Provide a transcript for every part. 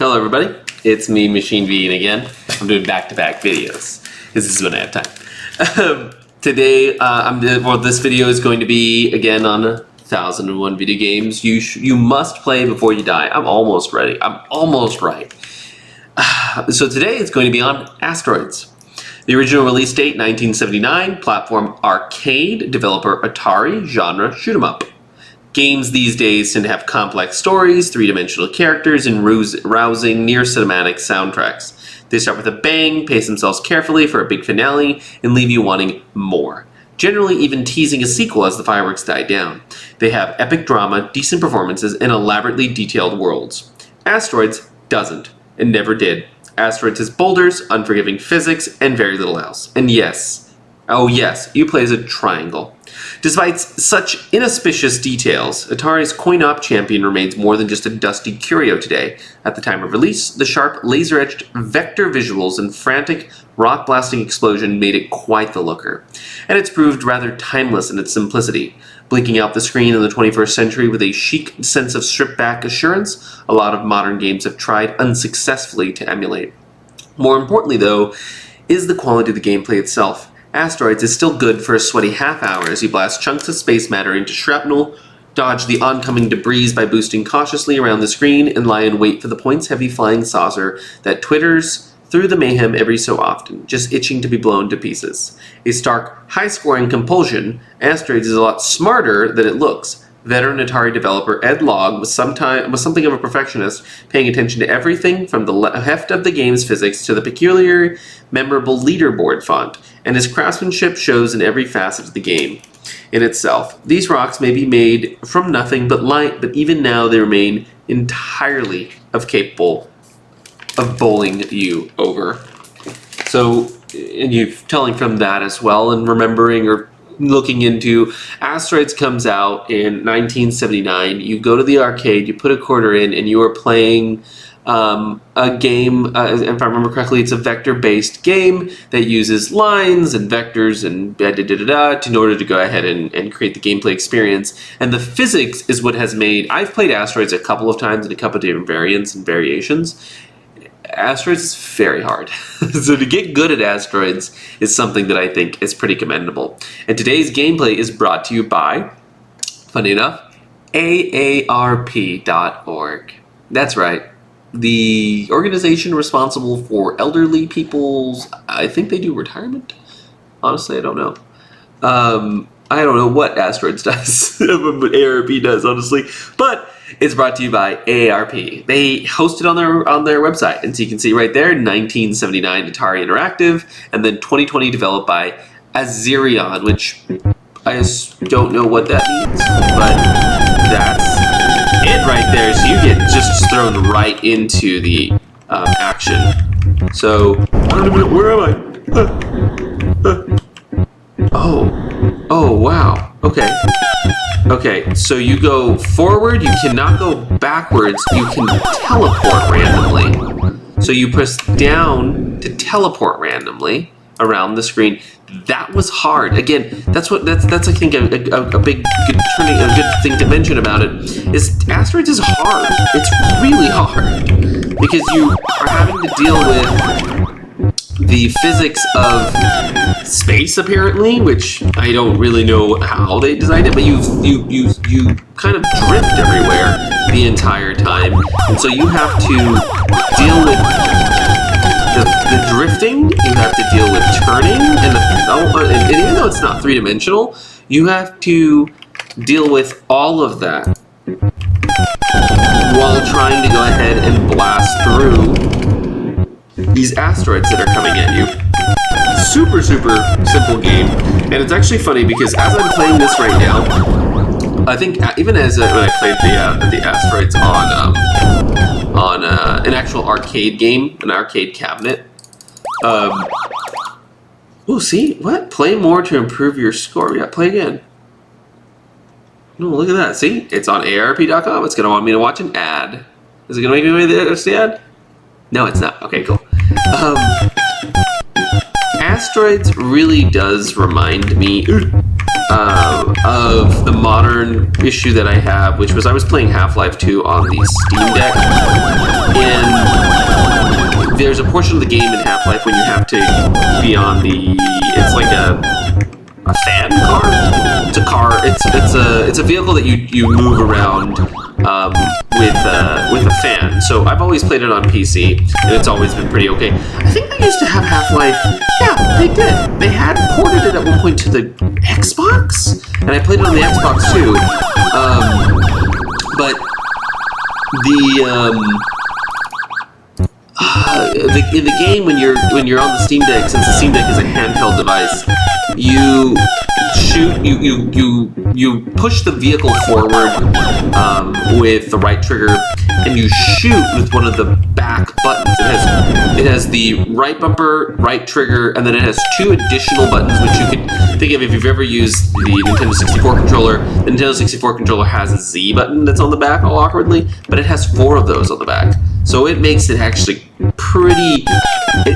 Hello everybody, it's me, Machine Bean again. I'm doing back-to-back videos, because this is when I have time. Today, this video is going to be, again, on 1001 video games you must play before you die. I'm almost ready. I'm almost right. So today it's going to be on Asteroids. The original release date, 1979, platform arcade, developer Atari, genre shoot 'em up. Games these days tend to have complex stories, three-dimensional characters, and rousing, near-cinematic soundtracks. They start with a bang, pace themselves carefully for a big finale, and leave you wanting more. Generally even teasing a sequel as the fireworks die down. They have epic drama, decent performances, and elaborately detailed worlds. Asteroids doesn't, and never did. Asteroids has boulders, unforgiving physics, and very little else. And yes, oh yes, you play as a triangle. Despite such inauspicious details, Atari's coin-op champion remains more than just a dusty curio today. At the time of release, the sharp, laser-etched vector visuals and frantic, rock-blasting explosion made it quite the looker. And it's proved rather timeless in its simplicity. Blinking out the screen in the 21st century with a chic sense of stripped-back assurance, a lot of modern games have tried unsuccessfully to emulate. More importantly, though, is the quality of the gameplay itself. Asteroids is still good for a sweaty half hour as you blast chunks of space matter into shrapnel, dodge the oncoming debris by boosting cautiously around the screen, and lie in wait for the points-heavy flying saucer that twitters through the mayhem every so often, just itching to be blown to pieces. A stark, high-scoring compulsion, Asteroids is a lot smarter than it looks. Veteran Atari developer Ed Logg was something of a perfectionist, paying attention to everything from the heft of the game's physics to the peculiar, memorable leaderboard font, and his craftsmanship shows in every facet of the game. In itself, these rocks may be made from nothing but light, but even now they remain entirely capable of bowling you over. So, and you're telling from that as well, and remembering or looking into Asteroids comes out in 1979. You go to the arcade, you put a quarter in, and you are playing a game, if I remember correctly, it's a vector-based game that uses lines and vectors and in order to go ahead and create the gameplay experience. And the physics is what has made... I've played Asteroids a couple of times in a couple of different variants and variations. Asteroids is very hard. So to get good at Asteroids is something that I think is pretty commendable. And today's gameplay is brought to you by, funny enough, AARP.org. That's right. The organization responsible for elderly people's, I think they do retirement. Honestly, I don't know. I don't know what Asteroids does, what AARP does, honestly. But it's brought to you by AARP. They host it on their website, and so you can see right there, 1979 Atari Interactive, and then 2020 developed by Azerion, which I just don't know what that means, but that's it right there. So you get just thrown right into the action. So, where am I? Oh, wow. Okay, so you go forward, you cannot go backwards, you can teleport randomly. So you press down to teleport randomly around the screen. That was hard. Again, that's I think a big good thing to mention about it is Asteroids is hard. It's really hard because you are having to deal with the physics of space, apparently, which I don't really know how they designed it, but you kind of drift everywhere the entire time, and so you have to deal with the drifting, you have to deal with turning, and even though it's not three-dimensional, you have to deal with all of that while trying to go ahead and blast through these asteroids that are coming at you. Super simple game, and it's actually funny because as I'm playing this right now, I think even when I played the Asteroids on an actual arcade game, an arcade cabinet. Oh, see what? Play more to improve your score. Yeah, play again. No, look at that. See, it's on AARP.com. It's gonna want me to watch an ad. Is it gonna make me watch the ad? No, it's not. Okay, cool. Asteroids really does remind me of the modern issue that I have, which was I was playing Half-Life 2 on the Steam Deck, and there's a portion of the game in Half-Life when you have to be on the, it's like a fan car? It's a car, it's a vehicle that you move around with a fan. So I've always played it on PC, and it's always been pretty okay. I think they used to have Half-Life. Yeah, they did. They had ported it at one point to the Xbox, and I played it on the Xbox too. But in the game, when you're on the Steam Deck, since the Steam Deck is a handheld device, you shoot, you push the vehicle forward with the right trigger, and you shoot with one of the back buttons. It has the right bumper, right trigger, and then it has 2 additional buttons, which you can think of if you've ever used the Nintendo 64 controller. The Nintendo 64 controller has a Z button that's on the back all awkwardly, but it has 4 of those on the back. So it makes it actually pretty.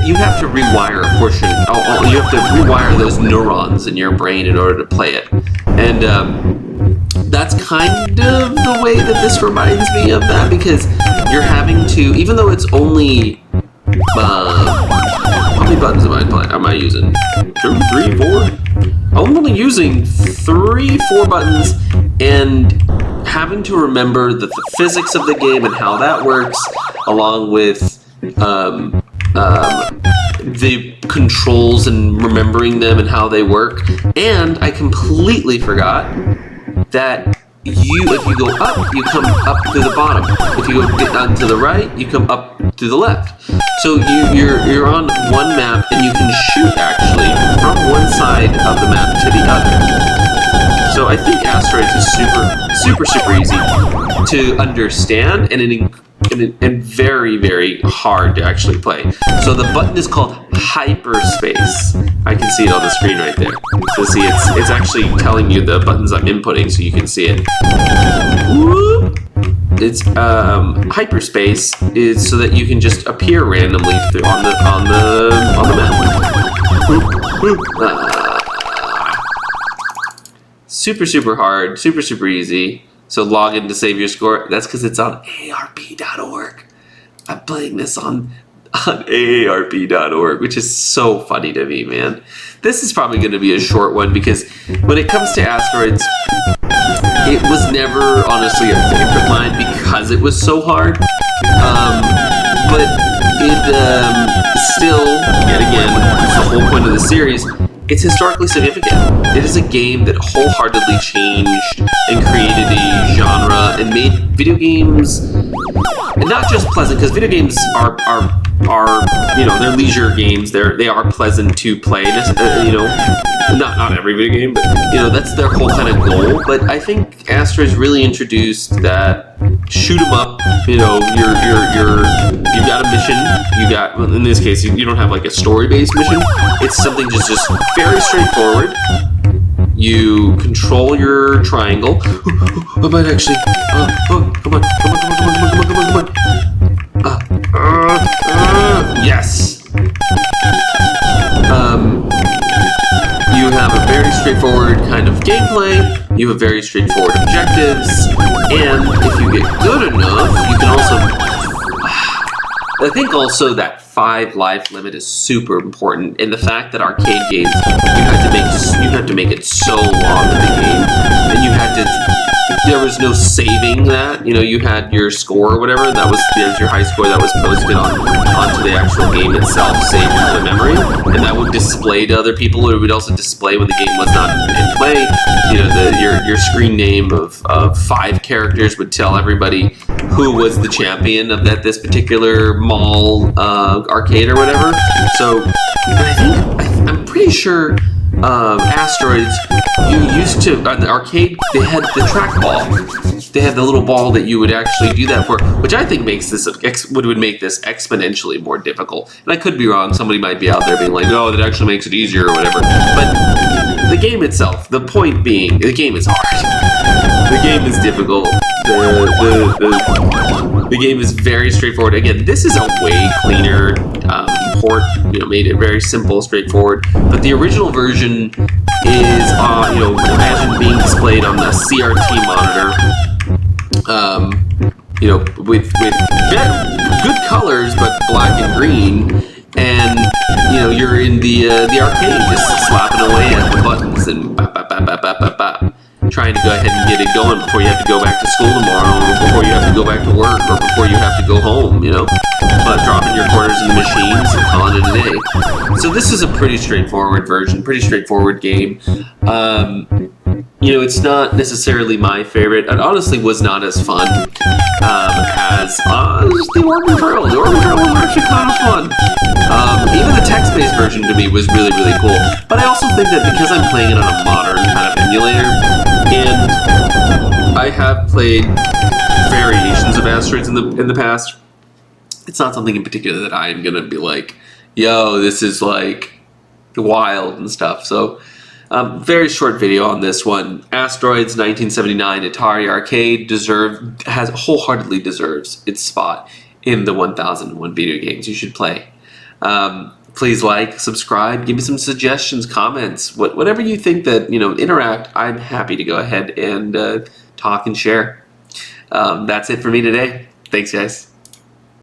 You have to rewire a portion. You have to rewire those neurons in your brain in order to play it, and that's kind of the way that this reminds me of that, because you're having to, even though it's only how many buttons am I using? 2, 3, 4. I'm only using 3, 4 buttons, and having to remember the physics of the game and how that works, along with the controls and remembering them and how they work. And I completely forgot that if you go up, you come up to the bottom. If you go to the right, you come up to the left. So you're on one map, and you can shoot actually from one side of the map to the other. So I think Asteroids is super easy to understand, and very, very hard to actually play. So the button is called hyperspace. I can see it on the screen right there. So see, it's actually telling you the buttons I'm inputting, so you can see it. Whoop. It's hyperspace is so that you can just appear randomly on the map. Super hard, super easy. So log in to save your score. That's because it's on AARP.org. I'm playing this on AARP.org, which is so funny to me, man. This is probably going to be a short one, because when it comes to Asteroids, it was never honestly a favorite of mine because it was so hard. But it still, yet again, it's the whole point of the series. It's historically significant. It is a game that wholeheartedly changed and created a genre and made video games, and not just pleasant, because video games are they're leisure games. They are pleasant to play. Not every video game, but that's their whole kind of goal. But I think Asteroids really introduced that shoot 'em up. You've got a mission. Well, in this case, you don't have like a story-based mission. It's something just very straightforward. You control your triangle. I might actually. Come on. Yes. You have a very straightforward kind of gameplay. You have very straightforward objectives, and if you get good enough, you can also. I think also that 5 life limit is super important, and the fact that arcade games you had to make it so long in the game, and there was no saving that. You had your score or whatever, and there's your high score that was posted onto the actual game itself, saved into the memory, and that would display to other people. It would also display when the game was not in play. Your screen name of 5 characters would tell everybody who was the champion of this particular mall arcade or whatever. So I'm pretty sure Asteroids, you used to, on the arcade, they had the trackball. They had the little ball that you would actually do that for, which I think would make this exponentially more difficult. And I could be wrong. Somebody might be out there being like, "Oh, that actually makes it easier," or whatever. But the game itself, the point being, the game is hard. The game is difficult. The game is very straightforward. Again, this is a way cleaner port, made it very simple, straightforward. But the original version is, imagine being displayed on the CRT monitor, with good colors, but black and green. And you're in the arcade, just slapping away at the buttons and trying to go ahead and get it going before you have to go back to school tomorrow, or before you have to go back to work, or before you have to go home. But dropping your quarters in the machines and calling it a day. So this is a pretty straightforward version, pretty straightforward game. It's not necessarily my favorite. It honestly was not as fun as the Organ Trail. The Organ Trail was actually kind of fun. Even the text-based version to me was really, really cool. But I also think that because I'm playing it on a modern kind of emulator, and I have played variations of Asteroids in the past, it's not something in particular that I'm gonna be like, yo, this is like wild and stuff. So very short video on this one. Asteroids 1979 Atari Arcade wholeheartedly deserves its spot in the 1001 video games you should play. Please like, subscribe, give me some suggestions, comments, whatever you think that, interact. I'm happy to go ahead and talk and share. That's it for me today. Thanks, guys.